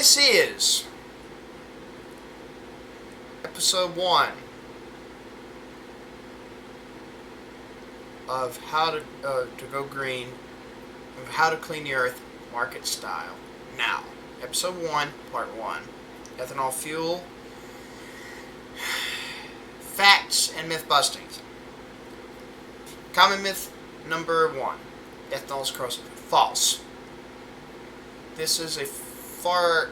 This is episode 1 of how to go green, of how to clean the earth, market style. Now, episode 1, part 1, ethanol fuel, facts and myth bustings. Common myth number 1: ethanol is corrosive. False. This is a far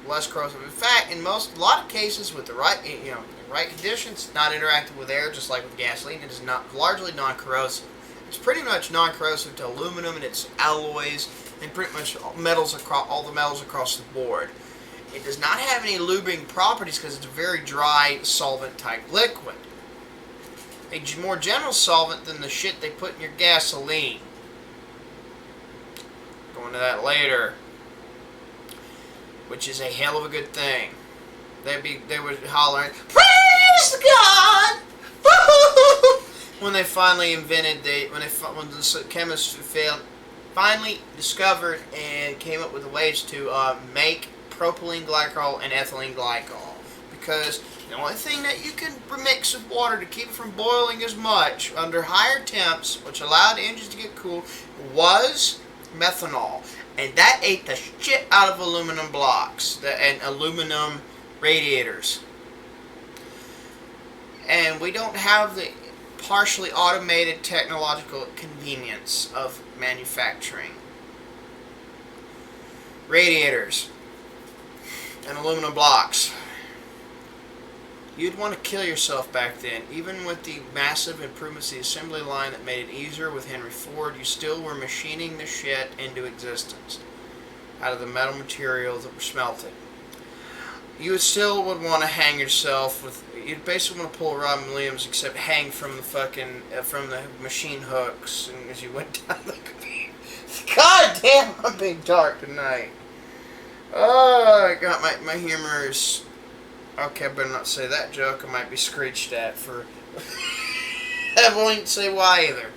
less corrosive. In fact, in a lot of cases, with the right, the right conditions, not interacting with air, just like with gasoline, it is largely non-corrosive. It's pretty much non-corrosive to aluminum and its alloys, and pretty much all the metals across the board. It does not have any lubing properties because it's a very dry solvent-type liquid. A more general solvent than the shit they put in your gasoline. Go into that later. Which is a hell of a good thing. They were hollering, "Praise God!" when they finally invented when the chemists finally discovered and came up with ways to make propylene glycol and ethylene glycol, because the only thing that you can mix with water to keep it from boiling as much under higher temps, which allowed engines to get cool, was methanol. And that ate the shit out of aluminum blocks and aluminum radiators. And we don't have the partially automated technological convenience of manufacturing radiators and aluminum blocks. You'd want to kill yourself back then. Even with the massive improvements to the assembly line that made it easier with Henry Ford, you still were machining the shit into existence out of the metal materials that were smelted. You still would want to hang yourself with. You'd basically want to pull Robin Williams, except hang from the from the machine hooks, and as you went down the. God damn, I'm being dark tonight. Oh, I got my humor is. Okay, I better not say that joke. I might be screeched at for... I won't say why either.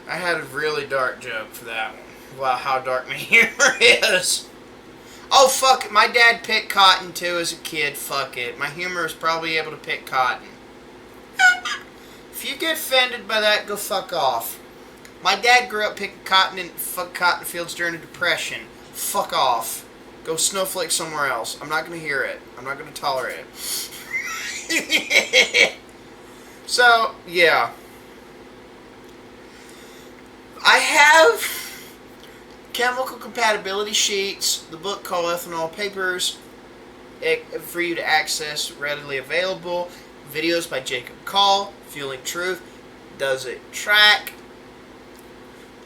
I had a really dark joke for that one. Wow, how dark my humor is. Oh, fuck it. My dad picked cotton, too, as a kid. Fuck it. My humor is probably able to pick cotton. If you get offended by that, go fuck off. My dad grew up picking cotton in cotton fields during the Depression. Fuck off. Go snowflake somewhere else. I'm not going to hear it. I'm not going to tolerate it. So, yeah. I have chemical compatibility sheets, the book called Ethanol Papers, for you to access, readily available. Videos by Jacob Call, Fueling Truth, Does It Track,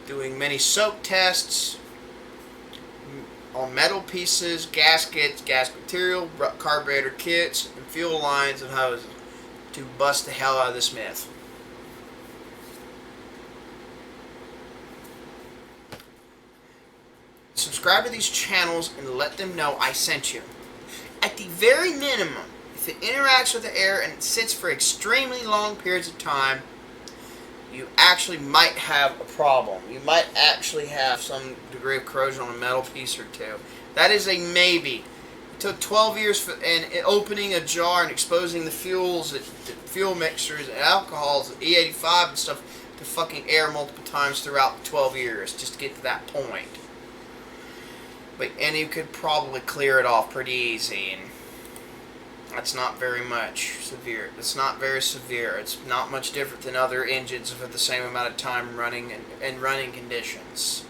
doing many soak tests on metal pieces, gaskets, gas material, carburetor kits, and fuel lines and hoses to bust the hell out of this myth. Subscribe to these channels and let them know I sent you. At the very minimum, if it interacts with the air and it sits for extremely long periods of time, you actually might have a problem. You might actually have some degree of corrosion on a metal piece or two. That is a maybe. It took 12 years and opening a jar and exposing the fuels, the fuel mixtures, and alcohols, E85 and stuff, to fucking air multiple times throughout the 12 years just to get to that point. And you could probably clear it off pretty easy, and that's not very much severe. It's not very severe. It's not much different than other engines for the same amount of time running in running conditions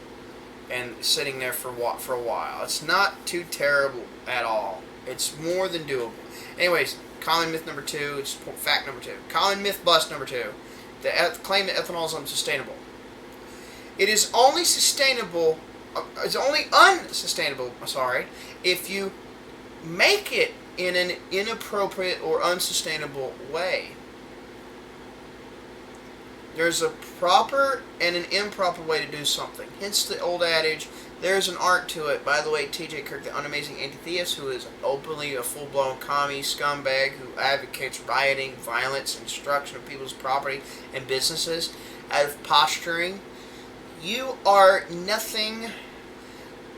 and sitting there for a while. It's not too terrible at all. It's more than doable. Anyways, common myth number 2. It's fact number 2. Common myth bust number 2. The claim that ethanol is unsustainable. It is only sustainable. It's only unsustainable. Sorry, if you make it in an inappropriate or unsustainable way. There's a proper and an improper way to do something. Hence the old adage, there's an art to it. By the way, T.J. Kirk, the unamazing anti-theist, who is openly a full-blown commie scumbag who advocates rioting, violence, and destruction of people's property and businesses out of posturing, you are nothing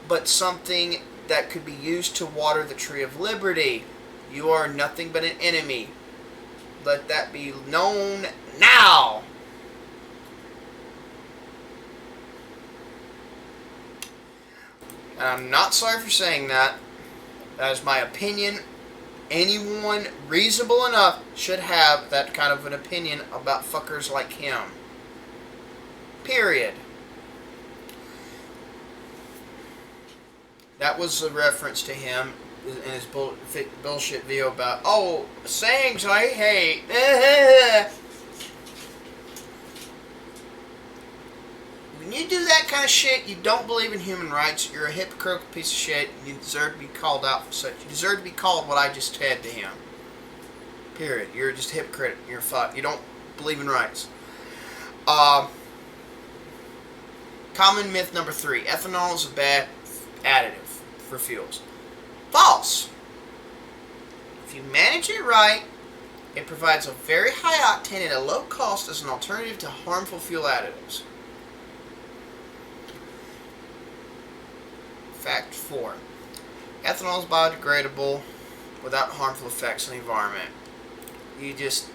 but something that could be used to water the tree of liberty. You are nothing but an enemy. Let that be known now. And I'm not sorry for saying that. That is my opinion. Anyone reasonable enough should have that kind of an opinion about fuckers like him. Period. That was a reference to him in his bullshit video about, oh, sayings I hate. When you do that kind of shit, you don't believe in human rights. You're a hypocritical piece of shit. You deserve to be called out for such. You deserve to be called what I just said to him. Period. You're just a hypocrite. You're a fuck. You don't believe in rights. Common myth number 3. Ethanol is a bad additive for fuels. False. If you manage it right, it provides a very high octane at a low cost as an alternative to harmful fuel additives. Fact 4. Ethanol is biodegradable without harmful effects on the environment. You just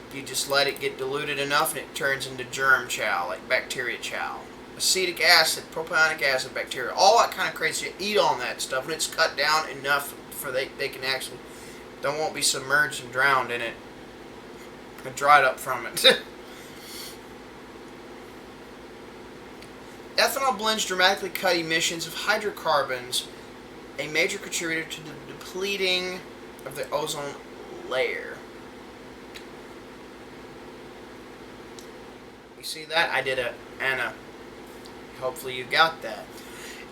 let it get diluted enough and it turns into germ chow, like bacteria chow. Acetic acid, propionic acid, bacteria, all that kind of crazy shit. Eat on that stuff and it's cut down enough for they can actually, they won't be submerged and drowned in it and dried up from it. Ethanol blends dramatically cut emissions of hydrocarbons, a major contributor to the depleting of the ozone layer. You see that? I did a Anna. Hopefully you got that.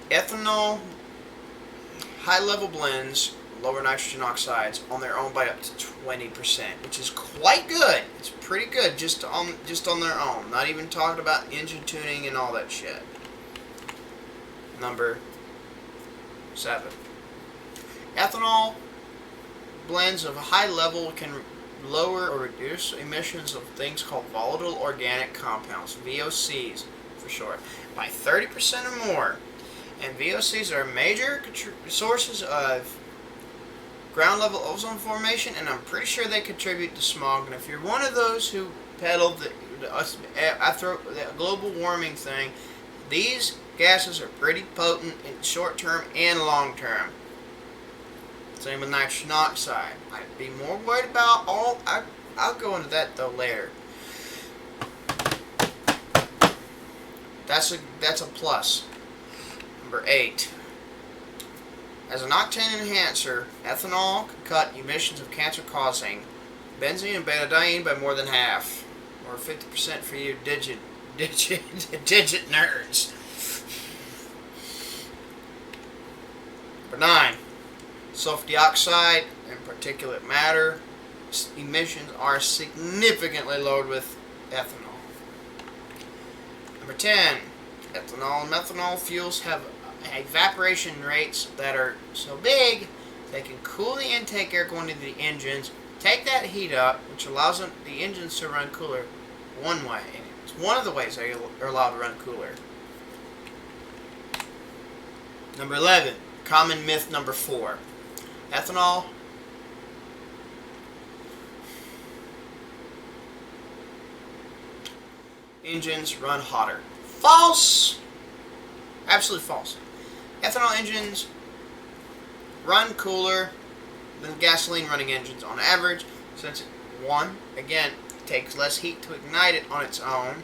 Ethanol, high-level blends lower nitrogen oxides on their own by up to 20%, which is quite good. It's pretty good just on their own. Not even talking about engine tuning and all that shit. Number 7. Ethanol blends of a high level can lower or reduce emissions of things called volatile organic compounds, VOCs for short, by 30% or more. And VOCs are major sources of ground level ozone formation, and I'm pretty sure they contribute to smog. And if you're one of those who peddle the global warming thing, these gases are pretty potent in short term and long term. Same with nitrogen oxide. I'd be more worried about I'll go into that though later. That's a plus. Number 8. As an octane enhancer, ethanol can cut emissions of cancer-causing benzene and betadiene by more than half, or 50% for you digit nerds. Number 9. Sulfur dioxide and particulate matter emissions are significantly lowered with ethanol. Number 10. Ethanol and methanol fuels have evaporation rates that are so big they can cool the intake air going into the engines, take that heat up, which allows the engines to run cooler one way. It's one of the ways they are allowed to run cooler. Number 11. Common myth number 4. Ethanol engines run hotter. False! Absolutely false. Ethanol engines run cooler than gasoline running engines on average, since again, takes less heat to ignite it on its own.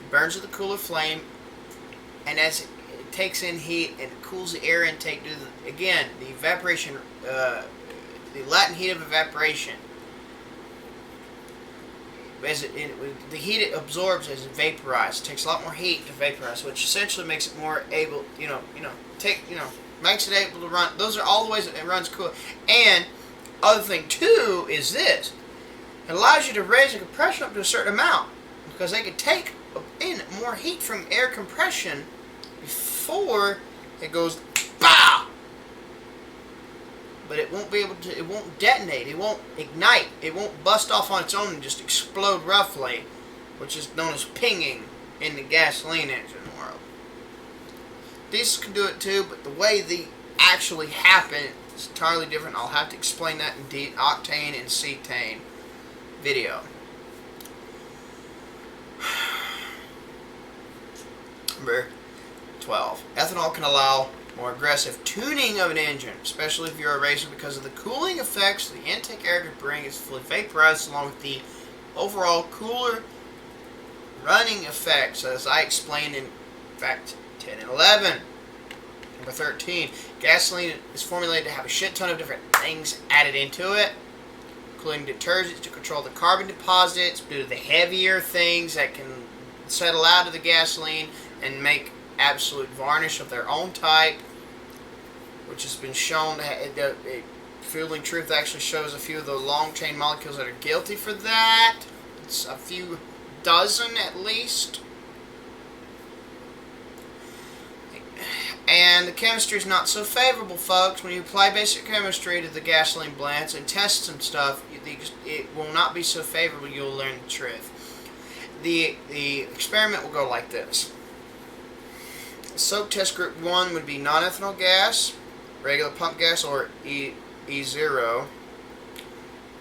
It burns with a cooler flame, and as it takes in heat and cools the air intake due to again the evaporation, the latent heat of evaporation. As the heat it absorbs as it vaporizes. It takes a lot more heat to vaporize, which essentially makes it more able, makes it able to run. Those are all the ways that it runs cool. And other thing too is this: it allows you to raise the compression up to a certain amount because they can take in more heat from air compression before it goes BOW! But it won't be able to, it won't detonate, it won't ignite, it won't bust off on its own and just explode roughly, which is known as pinging in the gasoline engine world. Diesel can do it too, but the way the actually happen is entirely different. I'll have to explain that in octane and cetane video. Number 12. Ethanol can allow more aggressive tuning of an engine, especially if you're a racer, because of the cooling effects the intake air could bring is fully vaporized, along with the overall cooler running effects, as I explained in fact 10 and 11. Number 13. Gasoline is formulated to have a shit ton of different things added into it, including detergents to control the carbon deposits due to the heavier things that can settle out of the gasoline and make absolute varnish of their own type, which has been shown. Fueling Truth actually shows a few of the long chain molecules that are guilty for that. It's a few dozen at least. And the chemistry is not so favorable, folks. When you apply basic chemistry to the gasoline blends and test some stuff, it will not be so favorable. You'll learn the truth. The experiment will go like this. Soak test group 1 would be non-ethanol gas, regular pump gas, or E0,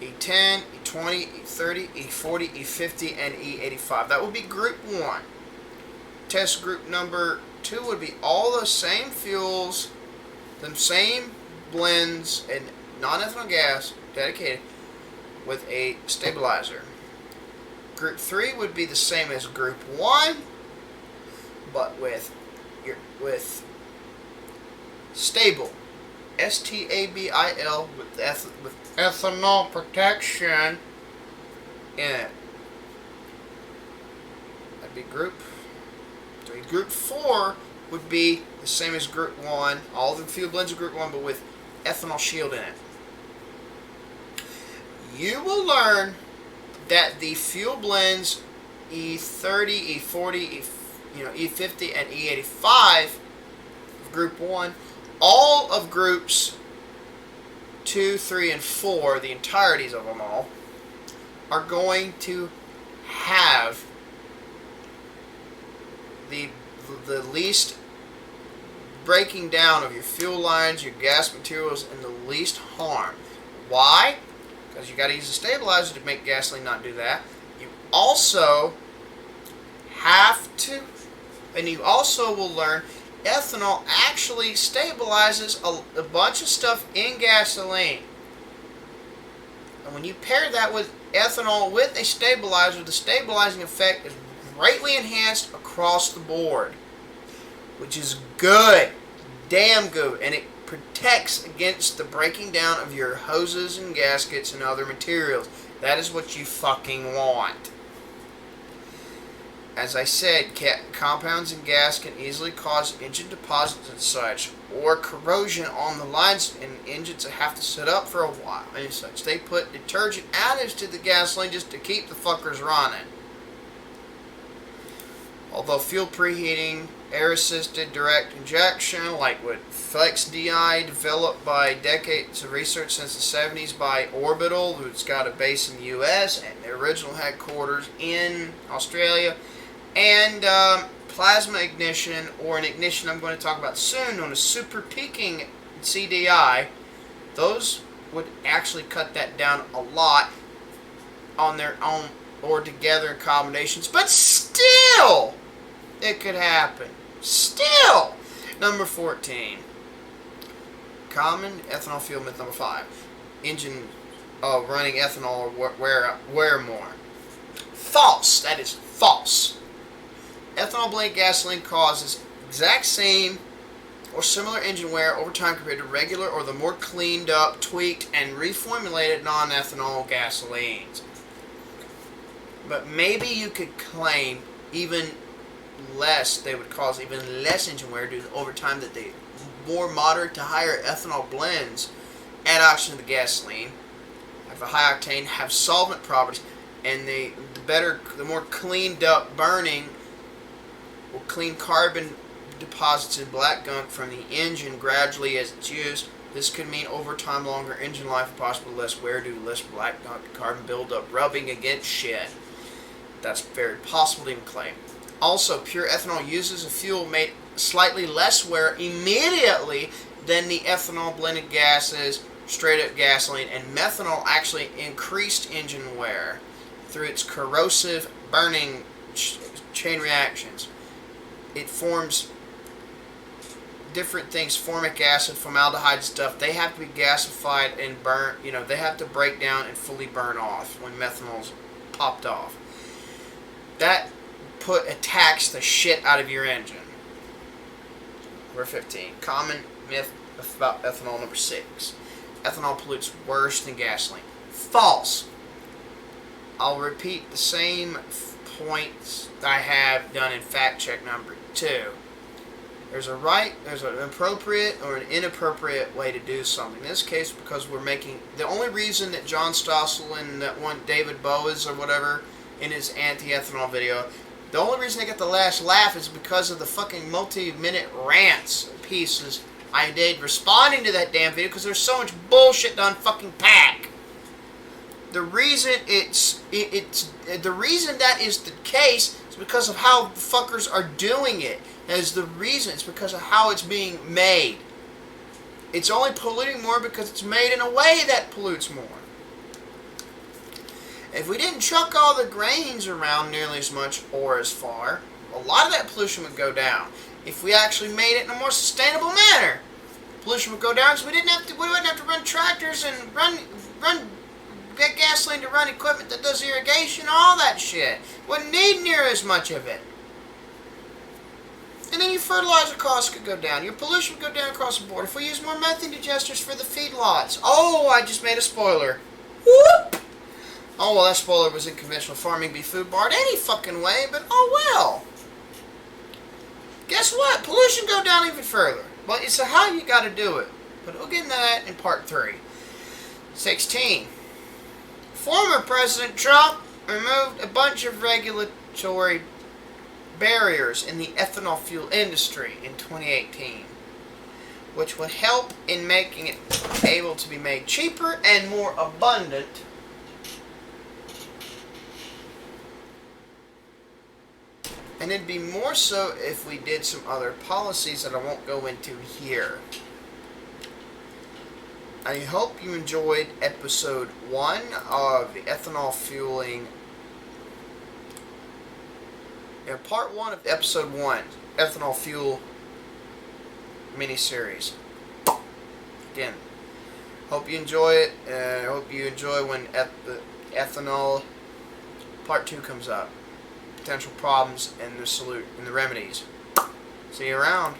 E10, E20, E30, E40, E50, and E85. That would be group 1. Test group number 2 would be all those same fuels, the same blends, and non-ethanol gas dedicated with a stabilizer. Group 3 would be the same as group 1, but with stable, S-T-A-B-I-L, with ethanol protection in it. That'd be group 3. Group 4 would be the same as group 1, all the fuel blends of group 1, but with ethanol shield in it. You will learn that the fuel blends E30, E40, E50, and E85 of group 1, all of groups 2, 3, and 4, the entireties of them all, are going to have the least breaking down of your fuel lines, your gas materials, and the least harm. Why? Because you got to use a stabilizer to make gasoline not do that. You also have to, and you also will learn, ethanol actually stabilizes a bunch of stuff in gasoline. And when you pair that with ethanol with a stabilizer, the stabilizing effect is greatly enhanced across the board, which is good, damn good, and it protects against the breaking down of your hoses and gaskets and other materials. That is what you fucking want. As I said, compounds in gas can easily cause engine deposits and such, or corrosion on the lines, and engines that have to sit up for a while and such. They put detergent additives to the gasoline just to keep the fuckers running. Although fuel preheating, air-assisted direct injection, like what Flex DI, developed by decades of research since the 70s by Orbital, who's got a base in the U.S. and their original headquarters in Australia, and plasma ignition, or an ignition I'm going to talk about soon, known as super peaking CDI, those would actually cut that down a lot on their own or together in combinations, but still it could happen. Still. Number 14. Common ethanol fuel myth number 5. Engine running ethanol or wear more. False. That is false. Ethanol blend gasoline causes exact same or similar engine wear over time compared to regular or the more cleaned up, tweaked, and reformulated non-ethanol gasolines. But maybe you could claim even less, they would cause even less engine wear due to over time that the more moderate to higher ethanol blends add oxygen to the gasoline, have a high octane, have solvent properties, and the more cleaned up burning will clean carbon deposits in black gunk from the engine gradually as it's used. This could mean over time longer engine life and possibly less wear due to less black gunk carbon buildup rubbing against shit. That's very possible to even claim. Also, pure ethanol uses a fuel made slightly less wear immediately than the ethanol blended gases, straight up gasoline, and methanol actually increased engine wear through its corrosive burning chain reactions. It forms different things, formic acid, formaldehyde stuff. They have to be gasified and burn, they have to break down and fully burn off when methanol's popped off. That attacks the shit out of your engine. Number 15. Common myth about ethanol. Number 6. Ethanol pollutes worse than gasoline. False. I'll repeat the same points I have done in fact check number 2. There's an appropriate or an inappropriate way to do something. In this case, because we're making, the only reason that John Stossel and that one David Boas or whatever in his anti-ethanol video, the only reason they get the last laugh is because of the fucking multi-minute rants pieces I did responding to that damn video, because there's so much bullshit to unfucking pack. The reason the reason that is the case is because of how the fuckers are doing it. As the reason, it's because of how it's being made. It's only polluting more because it's made in a way that pollutes more. If we didn't chuck all the grains around nearly as much or as far, a lot of that pollution would go down. If we actually made it in a more sustainable manner, pollution would go down because we wouldn't have to run tractors and get gasoline to run equipment that does irrigation, all that shit. Wouldn't need near as much of it. And then your fertilizer costs could go down. Your pollution would go down across the board. If we use more methane digesters for the feedlots. Oh, I just made a spoiler. Whoop! Oh, well, that spoiler was in conventional farming, be food barred any fucking way, but oh well. Guess what? Pollution go down even further. But it's how you got to do it. But we'll get into that in part 3. 16. Former President Trump removed a bunch of regulatory barriers in the ethanol fuel industry in 2018, which would help in making it able to be made cheaper and more abundant and it'd be more so if we did some other policies that I won't go into here. I hope you enjoyed episode 1 of the ethanol fueling. Part 1 of episode 1, ethanol fuel miniseries. Again, hope you enjoy it, and I hope you enjoy when the ethanol part 2 comes up. Potential problems and the remedies. See you around.